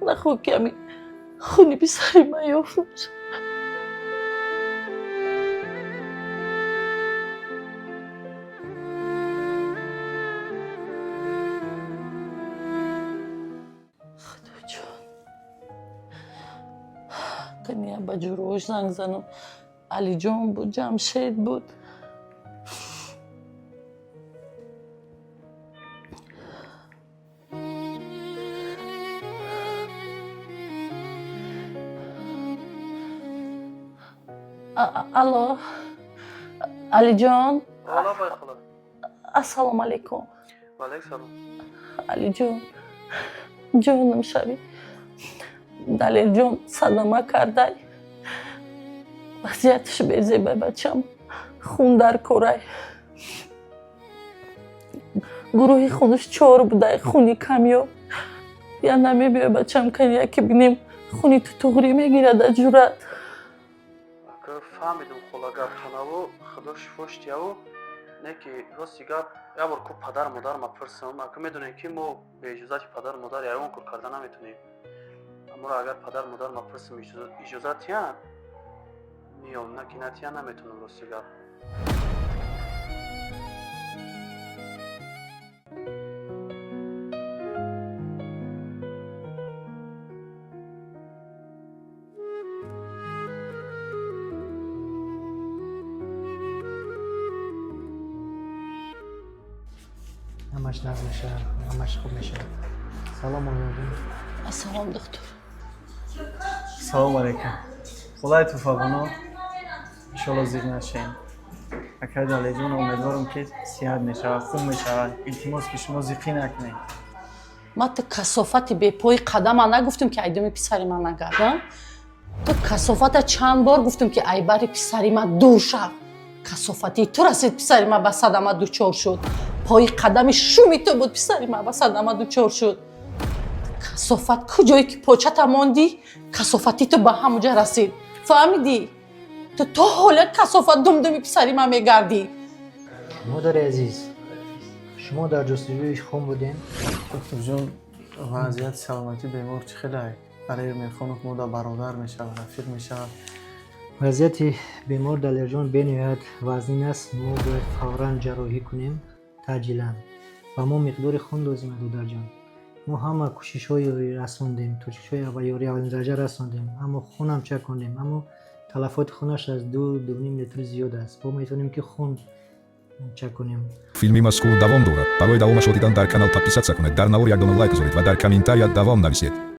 نخواه که همین خونی پسری من یافته باشه. خدا جان کنیا با جروش زنگ زنم. علی جان بود، جمشید بود. الو علی جان. حالا بای خلا. السلام علیکم. و علیکم سلام. علی جان جانم شوی. دلیل جان صدمه کرده. وضعیتش بیزیبه بچم. خون در کوره. گروهی خونش 4 بوده. خونی کمیاب. یا نمیبیه بچم کنیا که بینیم خونی تو تغری میگیره در جورت. که فهمیدم خلا گفت خناو خداش فشت یاو نه که راستی گفت یا بار کو پدر مادر ما پرسم اگه میدونین که ما به اجازه پدر مادر یا اون کار کردن نمیتونیم اما اگر پدر مادر ما پرسم اجازه تیان میام نه که نتیان نمیتونم راستی گفت همش نرم میشه، همش خوب میشه. سلام علیکم. السلام دکتر. سلام علیکم. خدای توفیقونو انشالله زیر نشین. اکرد علی جون امیدوارم که صحت میشه، خوب میشه. التماس که شما زیقی نکنید. ما تو کثافت به پای قدم نگفتم که ایدم پسری من نگردم. تو کثافت چند بار گفتم که ای بری پسری من دور شو. کثافتی تو رسید پسری من به صدمه دوچار شد. پای قدم شومی تو بود پسری من به صدمه دوچار شد. کثافت کجایی که پاچت ماندی کثافتی تو به همونجا رسید. فهمیدی؟ تو حالا کثافت دمدمی پسری من میگردی. مادر عزیز شما در جستجوی خون بودین؟ دکتر جون وضعیت سلامتی بیمار چه خیلی برای میخوانم که مادر برادر میشه و رفیق میشه. وضعیت بیمار دلیر جان بنیاد وزنین است. ما باید فوراً جراحی کنیم تعجیلاً و ما مقدار خون لازمه دادر جان. ما همه کوشش های رساندیم، کوشش های یاری اولین درجه رساندیم، اما خون هم چک کردیم، اما تلفات خونش از 2-2.5 لیتر زیاد است. ما میتونیم که خون چک کنیم. فیلمی مذکور دوام دارد. برای دوامش لطفاً در کانال подписаться کنید، در نهار یک دانه لایک بذارید و در کامنتарیا دوام نویسید.